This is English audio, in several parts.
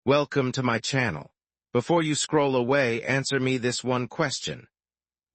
Welcome to my channel. Before you scroll away, answer me this one question.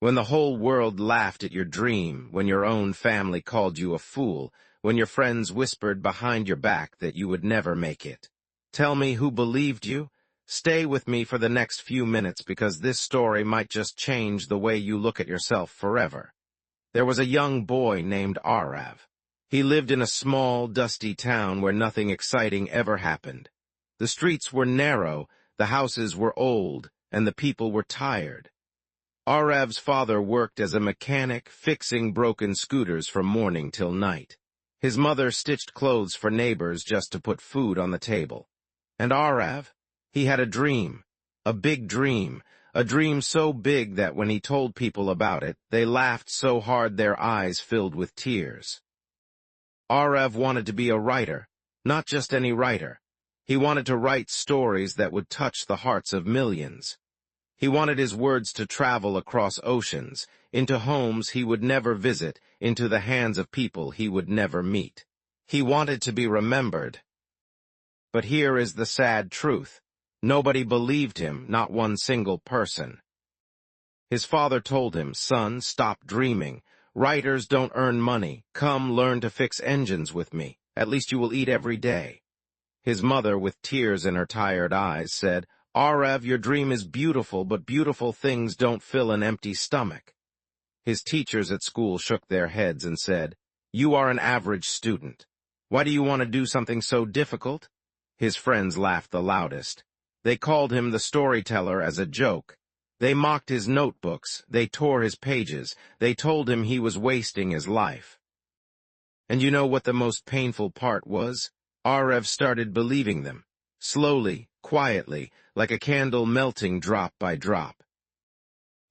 When the whole world laughed at your dream, when your own family called you a fool, when your friends whispered behind your back that you would never make it, tell me who believed you? Stay with me for the next few minutes because this story might just change the way you look at yourself forever. There was a young boy named Arav. He lived in a small, dusty town where nothing exciting ever happened. The streets were narrow, the houses were old, and the people were tired. Arav's father worked as a mechanic, fixing broken scooters from morning till night. His mother stitched clothes for neighbors just to put food on the table. And Arav, he had a dream, a big dream, a dream so big that when he told people about it, they laughed so hard their eyes filled with tears. Arav wanted to be a writer, not just any writer. He wanted to write stories that would touch the hearts of millions. He wanted his words to travel across oceans, into homes he would never visit, into the hands of people he would never meet. He wanted to be remembered. But here is the sad truth. Nobody believed him, not one single person. His father told him, "Son, stop dreaming. Writers don't earn money. Come learn to fix engines with me. At least you will eat every day." His mother, with tears in her tired eyes, said, "Arav, your dream is beautiful, but beautiful things don't fill an empty stomach." His teachers at school shook their heads and said, "You are an average student. Why do you want to do something so difficult?" His friends laughed the loudest. They called him the storyteller as a joke. They mocked his notebooks, they tore his pages, they told him he was wasting his life. And you know what the most painful part was? Arav started believing them, slowly, quietly, like a candle melting drop by drop.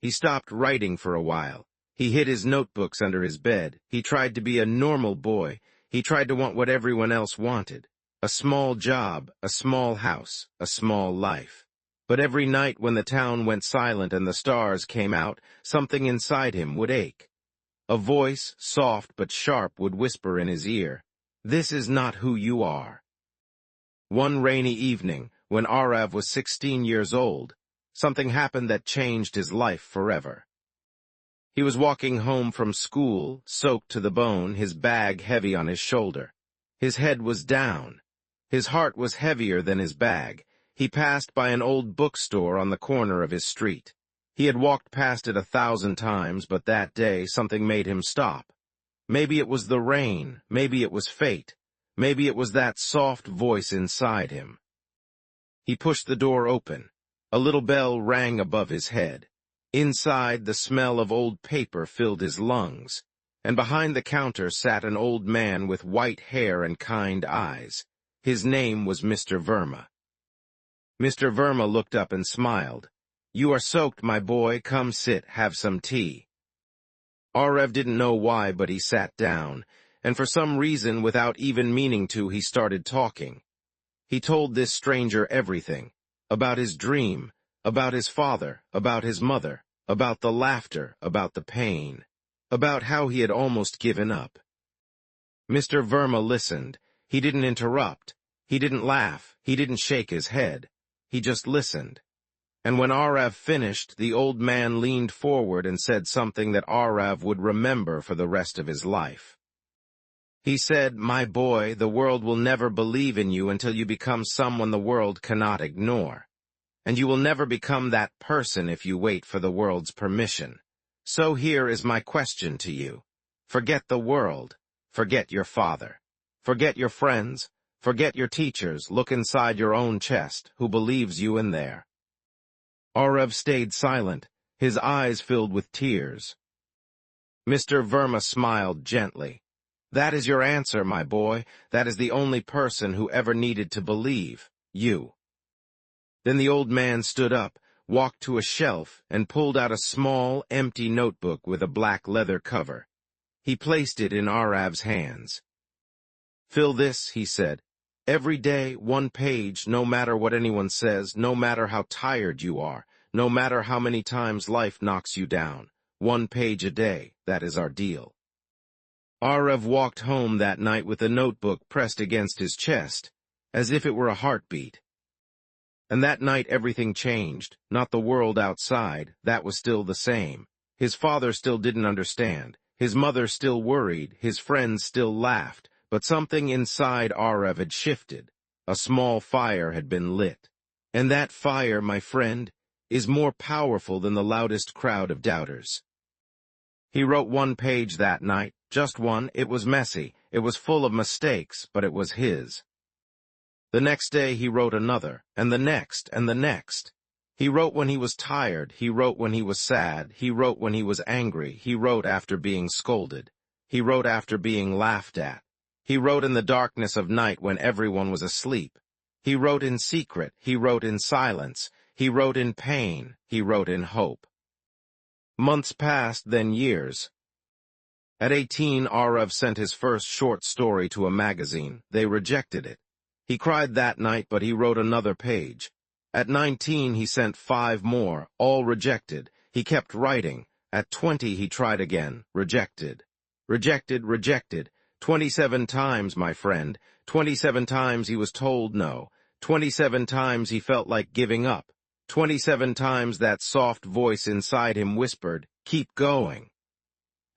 He stopped writing for a while. He hid his notebooks under his bed. He tried to be a normal boy. He tried to want what everyone else wanted. A small job, a small house, a small life. But every night when the town went silent and the stars came out, something inside him would ache. A voice, soft but sharp, would whisper in his ear, "This is not who you are." One rainy evening, when Arav was 16 years old, something happened that changed his life forever. He was walking home from school, soaked to the bone, his bag heavy on his shoulder. His head was down. His heart was heavier than his bag. He passed by an old bookstore on the corner of his street. He had walked past it 1,000 times, but that day something made him stop. Maybe it was the rain, maybe it was fate, maybe it was that soft voice inside him. He pushed the door open. A little bell rang above his head. Inside, the smell of old paper filled his lungs, and behind the counter sat an old man with white hair and kind eyes. His name was Mr. Verma. Mr. Verma looked up and smiled. "You are soaked, my boy. Come sit, have some tea." Arav didn't know why, but he sat down, and for some reason, without even meaning to, he started talking. He told this stranger everything, about his dream, about his father, about his mother, about the laughter, about the pain, about how he had almost given up. Mr. Verma listened. He didn't interrupt. He didn't laugh. He didn't shake his head. He just listened. And when Arav finished, the old man leaned forward and said something that Arav would remember for the rest of his life. He said, "My boy, the world will never believe in you until you become someone the world cannot ignore. And you will never become that person if you wait for the world's permission. So here is my question to you. Forget the world. Forget your father. Forget your friends. Forget your teachers. Look inside your own chest. Who believes you in there?" Arav stayed silent, his eyes filled with tears. Mr. Verma smiled gently. "That is your answer, my boy. That is the only person who ever needed to believe, you." Then the old man stood up, walked to a shelf, and pulled out a small, empty notebook with a black leather cover. He placed it in Arav's hands. "Fill this," he said. "Every day, one page, no matter what anyone says, no matter how tired you are, no matter how many times life knocks you down. 1 page a day, that is our deal." Arav walked home that night with the notebook pressed against his chest, as if it were a heartbeat. And that night everything changed. Not the world outside, that was still the same. His father still didn't understand. His mother still worried. His friends still laughed. But something inside Arev had shifted. A small fire had been lit. And that fire, my friend, is more powerful than the loudest crowd of doubters. He wrote one page that night, just one. It was messy. It was full of mistakes, but it was his. The next day he wrote another, and the next, and the next. He wrote when he was tired, he wrote when he was sad, he wrote when he was angry, he wrote after being scolded. He wrote after being laughed at. He wrote in the darkness of night when everyone was asleep. He wrote in secret, he wrote in silence, he wrote in pain, he wrote in hope. Months passed, then years. At 18, Arev sent his first short story to a magazine. They rejected it. He cried that night, but he wrote another page. At 19, he sent 5 more, all rejected. He kept writing. At 20, he tried again. Rejected. Rejected, rejected. 27 times, my friend. 27 times he was told no. 27 times he felt like giving up. 27 times that soft voice inside him whispered, "Keep going."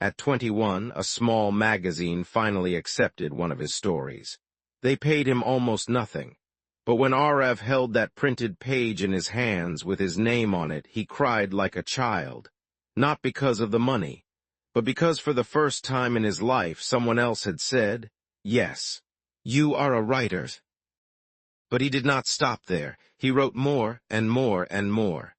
At 21, a small magazine finally accepted one of his stories. They paid him almost nothing. But when Arev held that printed page in his hands with his name on it, he cried like a child. Not because of the money, but because for the first time in his life someone else had said, "Yes, you are a writer." But he did not stop there. He wrote more and more and more.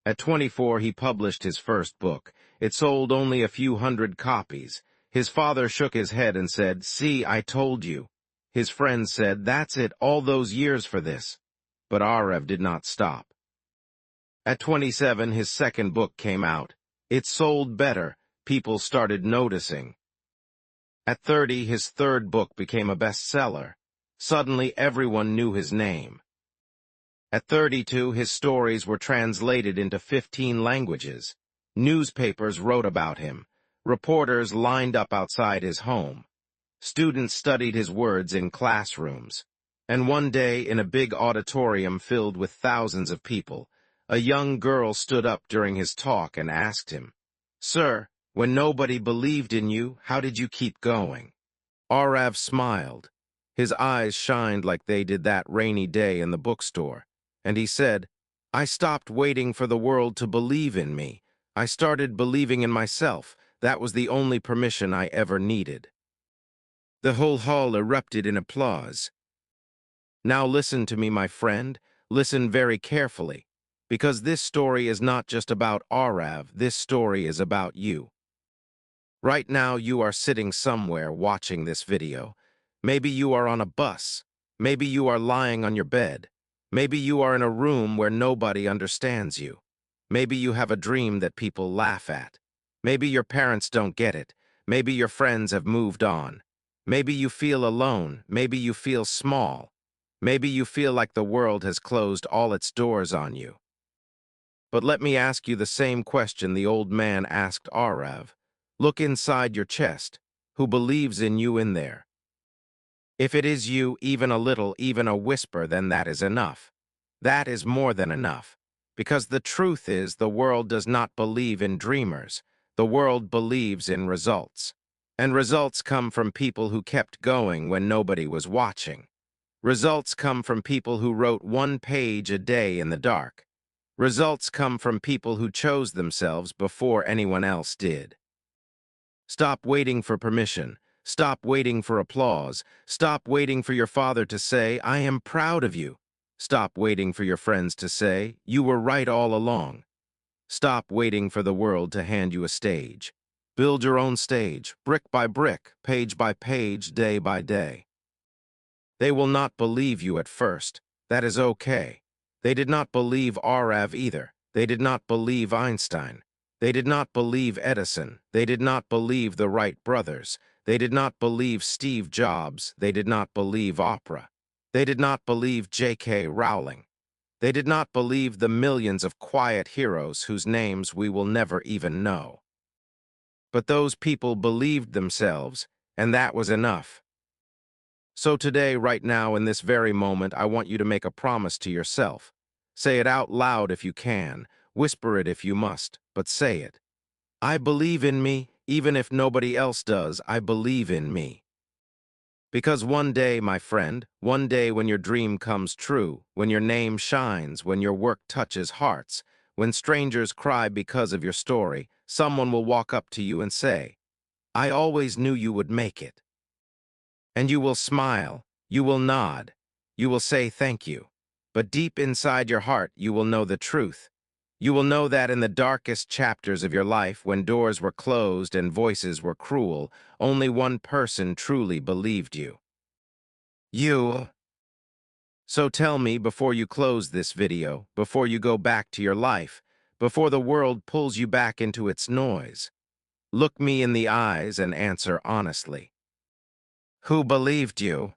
At 24, he published his first book. It sold only a few hundred copies. His father shook his head and said, "See, I told you." His friends said, "That's it, all those years for this." But Arev did not stop. At 27, his second book came out. It sold better. People started noticing. At 30, his third book became a bestseller. Suddenly, everyone knew his name. At 32, his stories were translated into 15 languages. Newspapers wrote about him. Reporters lined up outside his home. Students studied his words in classrooms. And one day, in a big auditorium filled with thousands of people, a young girl stood up during his talk and asked him, "Sir, when nobody believed in you, how did you keep going?" Arev smiled. His eyes shined like they did that rainy day in the bookstore. And he said, "I stopped waiting for the world to believe in me. I started believing in myself. That was the only permission I ever needed." The whole hall erupted in applause. Now listen to me, my friend. Listen very carefully. Because this story is not just about Arev, this story is about you. Right now you are sitting somewhere watching this video. Maybe you are on a bus. Maybe you are lying on your bed. Maybe you are in a room where nobody understands you. Maybe you have a dream that people laugh at. Maybe your parents don't get it. Maybe your friends have moved on. Maybe you feel alone. Maybe you feel small. Maybe you feel like the world has closed all its doors on you. But let me ask you the same question the old man asked Arev. Look inside your chest. Who believes in you in there? If it is you, even a little, even a whisper, then that is enough. That is more than enough. Because the truth is, the world does not believe in dreamers. The world believes in results. And results come from people who kept going when nobody was watching. Results come from people who wrote 1 page a day in the dark. Results come from people who chose themselves before anyone else did. Stop waiting for permission. Stop waiting for applause. Stop waiting for your father to say, "I am proud of you." Stop waiting for your friends to say, "You were right all along." Stop waiting for the world to hand you a stage. Build your own stage, brick by brick, page by page, day by day. They will not believe you at first. That is okay. They did not believe Arev either. They did not believe Einstein. They did not believe Edison. They did not believe the Wright brothers. They did not believe Steve Jobs. They did not believe Oprah. They did not believe J.K. Rowling. They did not believe the millions of quiet heroes whose names we will never even know. But those people believed themselves, and that was enough. So today, right now, in this very moment, I want you to make a promise to yourself. Say it out loud if you can. Whisper it if you must, but say it. I believe in me, even if nobody else does. I believe in me. Because one day, my friend, one day when your dream comes true, when your name shines, when your work touches hearts, when strangers cry because of your story, someone will walk up to you and say, I always knew you would make it. And you will smile, you will nod, you will say thank you. But deep inside your heart, you will know the truth. You will know that in the darkest chapters of your life, when doors were closed and voices were cruel, only one person truly believed you. You. So tell me before you close this video, before you go back to your life, before the world pulls you back into its noise, look me in the eyes and answer honestly. Who believed you?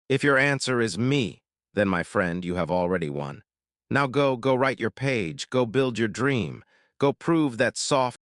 If your answer is me, then my friend, you have already won. Now go write your page, go build your dream, go prove that soft